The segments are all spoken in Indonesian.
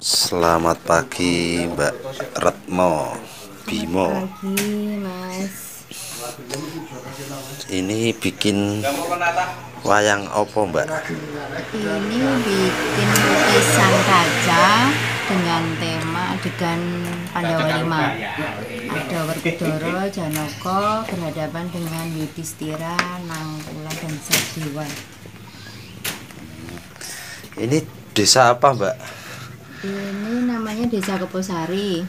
Selamat pagi Mbak Retno Bimo. Pagi, Mas. Ini bikin wayang opo Mbak? Ini bikin lukisan kaca dengan tema adegan Pandawa Lima. Ada Werkudara, Janaka berhadapan dengan Yudhistira, Nangkula, dan Sadewa. Ini desa apa Mbak? Ini namanya Desa Keposari.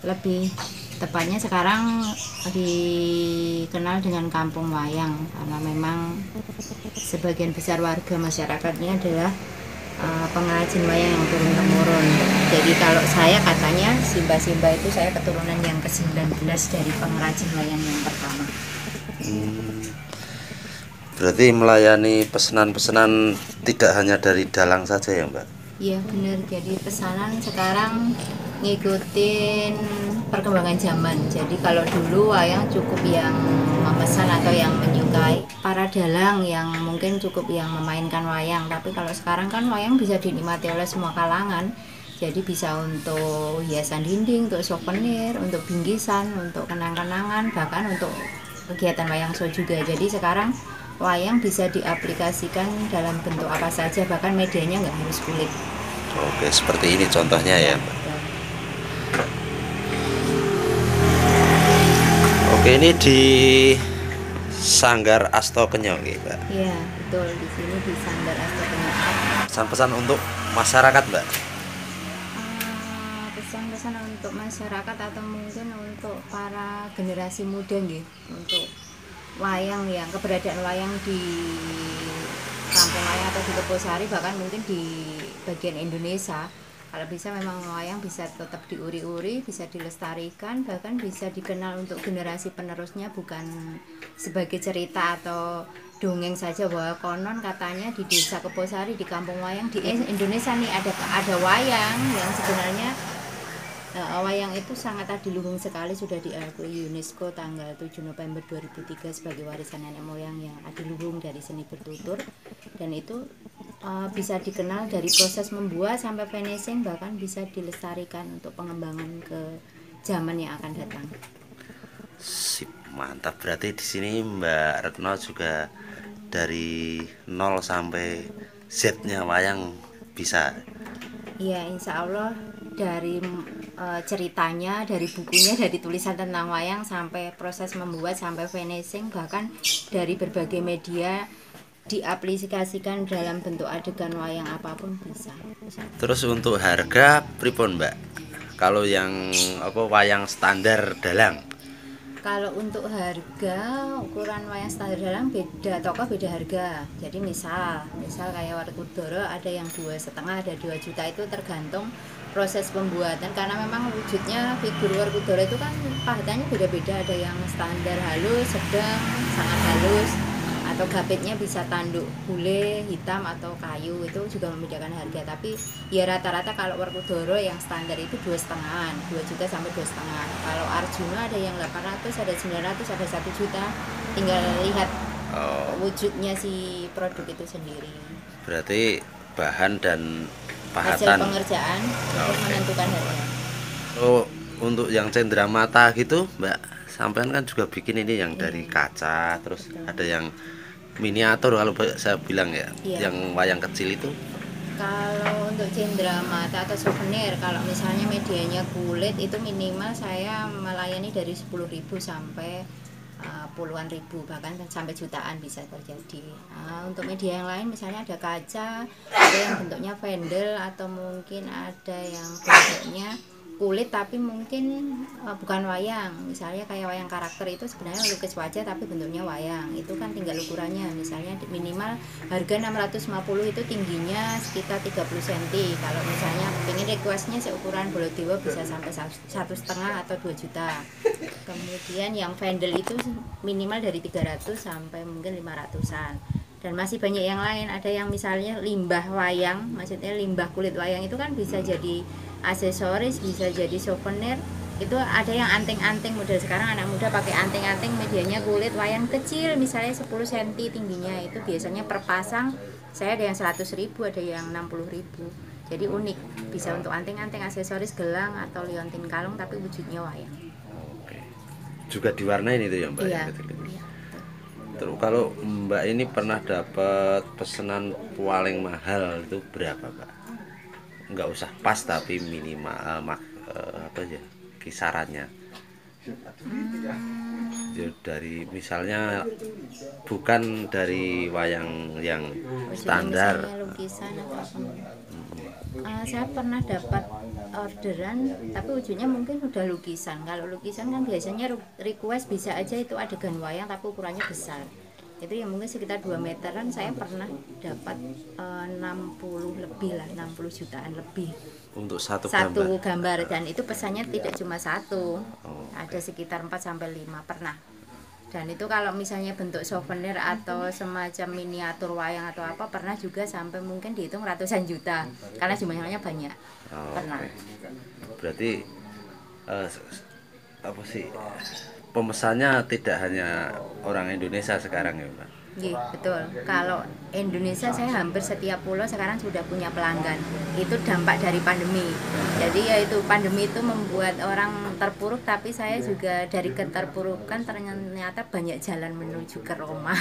Lebih tepatnya sekarang dikenal dengan Kampung Wayang karena memang sebagian besar warga masyarakatnya adalah pengrajin wayang yang turun temurun. Jadi kalau saya katanya Simba itu saya keturunan yang ke-19 dari pengrajin wayang yang pertama. Berarti melayani pesanan-pesanan tidak hanya dari dalang saja ya Mbak? Iya benar, jadi pesanan sekarang ngikutin perkembangan zaman. Jadi kalau dulu wayang cukup yang memesan atau yang menyukai, para dalang yang mungkin cukup yang memainkan wayang. Tapi kalau sekarang kan wayang bisa dinikmati oleh semua kalangan. Jadi bisa untuk hiasan dinding, untuk souvenir, untuk bingkisan, untuk kenang-kenangan, bahkan untuk kegiatan wayang show juga. Jadi sekarang wayang bisa diaplikasikan dalam bentuk apa saja, bahkan medianya nggak harus kulit. Oke, seperti ini contohnya ya Mbak. Oke, ini di Sanggar Asto Kenyo Mbak. Iya betul, di sini di Sanggar Asto Kenyaat. Pesan-pesan untuk masyarakat Mbak. Pesan-pesan untuk masyarakat atau mungkin untuk para generasi muda nggih, untuk wayang yang keberadaan wayang di kampung wayang atau di Keposari, bahkan mungkin di bagian Indonesia, kalau bisa memang wayang bisa tetap diuri-uri, bisa dilestarikan, bahkan bisa dikenal untuk generasi penerusnya, bukan sebagai cerita atau dongeng saja bahwa konon katanya di desa Keposari, di kampung wayang di Indonesia nih ada wayang yang sebenarnya wayang itu sangat adiluhung sekali, sudah diakui UNESCO tanggal 7 November 2003 sebagai warisan nenek moyang yang adiluhung dari seni bertutur, dan itu bisa dikenal dari proses membuat sampai finishing, bahkan bisa dilestarikan untuk pengembangan ke zaman yang akan datang. Sip, mantap. Berarti di sini Mbak Retno juga dari 0 sampai Z-nya wayang bisa. Iya, insya Allah dari ceritanya, dari bukunya, dari tulisan tentang wayang sampai proses membuat sampai finishing, bahkan dari berbagai media diaplikasikan dalam bentuk adegan wayang apapun bisa. Terus untuk harga pripun Mbak? Kalau yang apa wayang standar dalang? Kalau untuk harga, ukuran wayang standar dalam beda toko beda harga. Jadi misal kayak Werkudara ada yang 2,5, ada 2 juta, itu tergantung proses pembuatan, karena memang wujudnya figur Werkudara itu kan pahatannya beda-beda, ada yang standar halus, sedang, sangat halus, atau gapitnya bisa tanduk bule, hitam, atau kayu, itu juga membedakan harga. Tapi ya rata-rata kalau Werkudara yang standar itu 2,5, 2 juta sampai 2,5. Kalau Arjuna ada yang 800, ada 900, ada 1 juta. Tinggal lihat wujudnya si produk itu sendiri. Berarti bahan dan Hasil pahatan. pengerjaan untuk menentukan harga. Oh, untuk yang cenderamata gitu Mbak, sampean kan juga bikin ini yang dari kaca, terus ada yang miniatur kalau saya bilang ya, Iya. yang wayang kecil itu. Kalau untuk cenderamata atau souvenir, kalau misalnya medianya kulit, itu minimal saya melayani dari 10.000 sampai puluhan ribu, bahkan sampai jutaan bisa terjadi. Untuk media yang lain misalnya ada kaca, ada yang bentuknya vendel, atau mungkin ada yang bentuknya kulit tapi mungkin bukan wayang, misalnya kayak wayang karakter, itu sebenarnya lukis wajah tapi bentuknya wayang. Itu kan tinggal ukurannya, misalnya minimal harga 650, itu tingginya sekitar 30 cm. Kalau misalnya pengen requestnya seukuran Bolodewa bisa sampai 1,5 atau 2 juta. Kemudian yang vendel itu minimal dari 300 sampai mungkin 500-an. Dan masih banyak yang lain, ada yang misalnya limbah wayang, maksudnya limbah kulit wayang, itu kan bisa jadi aksesoris, bisa jadi souvenir. Itu ada yang anting-anting, model sekarang anak muda pakai anting-anting medianya kulit wayang kecil, misalnya 10 cm tingginya, itu biasanya per pasang saya ada yang 100.000, ada yang 60.000. Jadi unik, bisa untuk anting-anting, aksesoris, gelang atau liontin kalung tapi wujudnya wayang. Oke. Juga diwarnain itu ya Mbak Iya. yang kecil itu. Terus kalau Mbak ini pernah dapat pesanan paling mahal itu berapa Mbak? Nggak usah pas tapi minimal apa aja kisarannya. Ya, dari misalnya bukan dari wayang yang standar. Misalnya lukisan atau apa. Saya pernah dapat orderan tapi ujungnya mungkin udah lukisan. Kalau lukisan kan biasanya request bisa aja itu adegan wayang tapi ukurannya besar. Itu yang mungkin sekitar 2 meteran. Saya pernah dapat 60 lebih lah, 60 jutaan lebih Untuk satu gambar. Dan itu pesannya tidak cuma satu, ada sekitar 4-5 pernah. Dan itu kalau misalnya bentuk souvenir atau semacam miniatur wayang atau apa pernah juga sampai mungkin dihitung ratusan juta karena jumlahnya banyak. Pernah. Berarti apa sih, pemesannya tidak hanya orang Indonesia sekarang ya Mbak? Iya, betul. Kalau Indonesia saya hampir setiap pulau sekarang sudah punya pelanggan. Itu dampak dari pandemi. Jadi ya itu pandemi itu membuat orang terpuruk, tapi saya juga dari keterpurukan ternyata banyak jalan menuju ke Roma.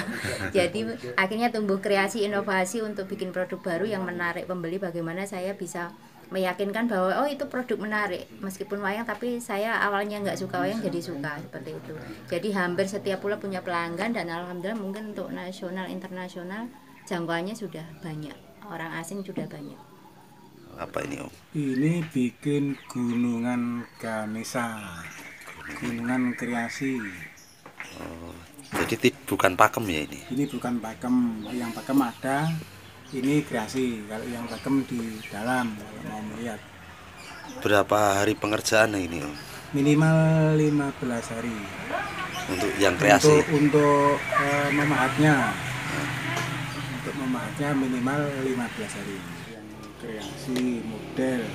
Jadi akhirnya tumbuh kreasi inovasi untuk bikin produk baru yang menarik pembeli. Bagaimana saya bisa meyakinkan bahwa oh itu produk menarik meskipun wayang, tapi saya awalnya nggak suka wayang jadi suka, seperti itu. Jadi hampir setiap pulau punya pelanggan dan alhamdulillah mungkin untuk nasional internasional jangkauannya sudah banyak, orang asing sudah banyak. Apa ini Om? Ini bikin gunungan Ganesha, gunungan kreasi. Jadi bukan pakem ya ini? Ini bukan pakem, yang pakem ada. Ini kreasi, kalau yang pakem di dalam kalau mau melihat. Berapa hari pengerjaan ini Om? Minimal 15 hari. Untuk yang kreasi? Untuk memahatnya. Untuk memahatnya minimal 15 hari. Yang kreasi model.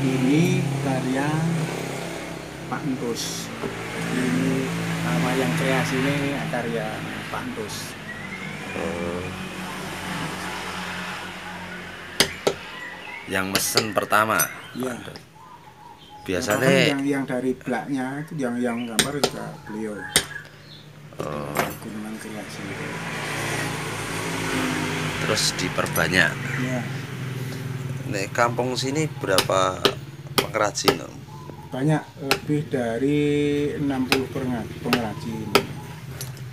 Ini karya Pak Entus. Ini wayang kreasi ini karya Pak Entus. Yang mesen pertama. Iya. Biasanya yang dari belaknya itu yang gambar juga beliau. Gunungan kreasi. Terus diperbanyak. Iya. Nek kampung sini berapa pengrajin Om? Banyak, lebih dari 60 pengrajin.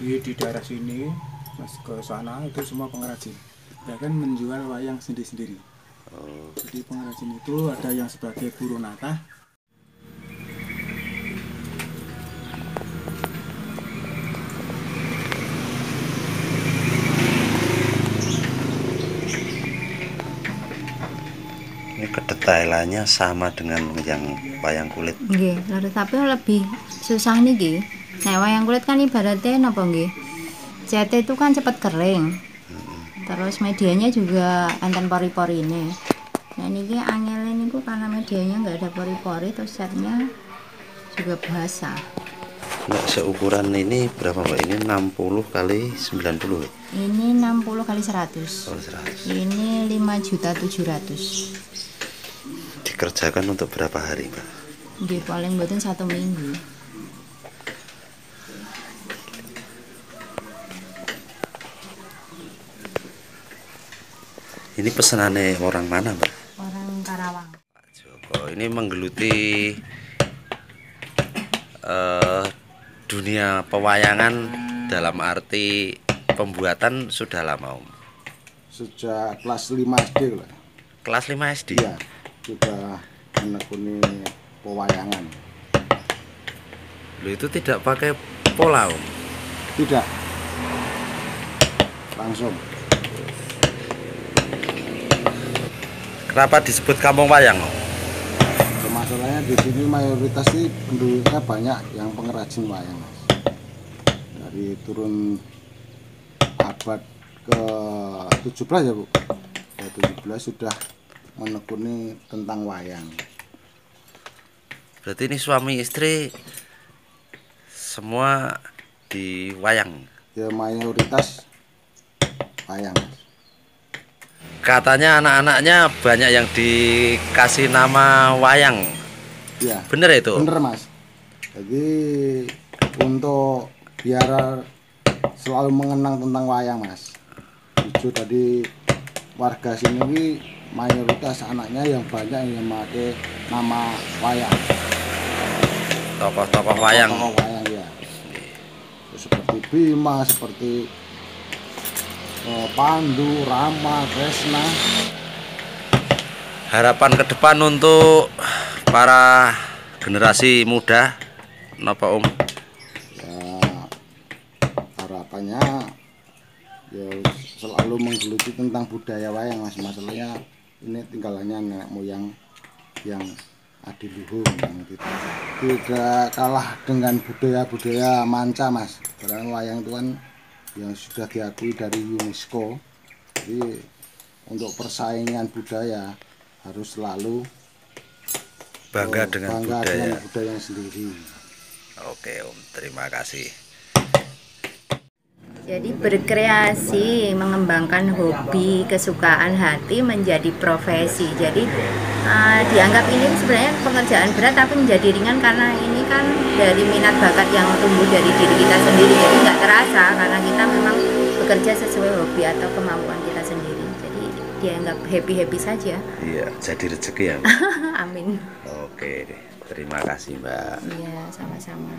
Di daerah sini mas ke sana itu semua pengrajin, bahkan menjual wayang sendiri-sendiri. Jadi pengrajin itu ada yang sebagai buruh nata. Ini kedetailannya sama dengan yang wayang kulit. Nggih, tapi lebih susah niki. Nek wayang kulit kan ibaratnya napa nggih? Cat itu kan cepat kering. Terus medianya juga enten pori-pori ini. Nah niki angel niku karena medianya nggak ada pori-pori, terus catnya juga basah. Nah, seukuran ini berapa Mbak? Ini 60 kali 90. Ini 60 kali 100. Oh, 100. Ini 5.700.000. Dikerjakan untuk berapa hari Mbak? Nggih, paling mboten 1 minggu. Ini pesanannya orang mana Mbak? Orang Karawang. Pak Joko ini menggeluti dunia pewayangan dalam arti pembuatan sudah lama Om? Sejak kelas 5 SD lah. Kelas 5 SD? Iya, sudah menekuni pewayangan. Loh, itu tidak pakai pola Om? Tidak, langsung. Kenapa disebut kampung wayang Om? Masalahnya di sini mayoritas sih penduduknya banyak yang pengrajin wayang, Mas. Dari turun abad ke 17 ya Bu. Ke 17 sudah menekuni tentang wayang. Berarti ini suami istri semua di wayang? Ya mayoritas wayang, Mas. katanya anak-anaknya banyak yang dikasih nama wayang. Ya, Bener itu? bener Mas. Jadi untuk biar selalu mengenang tentang wayang Mas. Jujur tadi warga sini ini mayoritas anaknya yang banyak yang memakai nama wayang. Tokoh-tokoh wayang. Tokoh wayang ya. Seperti Bima, seperti Pandu, Rama, Kresna. Harapan ke depan untuk para generasi muda, napa Om? Ya, harapannya ya selalu menggeluti tentang budaya wayang Mas. Masalahnya ini tinggalannya nenek moyang yang adiluhung yang gitu. Tidak kalah dengan budaya-budaya manca Mas. Karena wayang itu kan yang sudah diakui dari UNESCO. Jadi untuk persaingan budaya harus selalu Bangga dengan budaya. budaya sendiri. Oke Om, terima kasih. Jadi berkreasi, mengembangkan hobi, kesukaan hati menjadi profesi. Jadi dianggap ini sebenarnya pekerjaan berat tapi menjadi ringan karena ini kan dari minat bakat yang tumbuh dari diri kita sendiri. Jadi nggak terasa karena kita memang bekerja sesuai hobi atau kemampuan kita sendiri. Jadi dianggap happy-happy saja. Iya, jadi rezeki ya. Amin. Oke deh, terima kasih Mbak. Iya, sama-sama.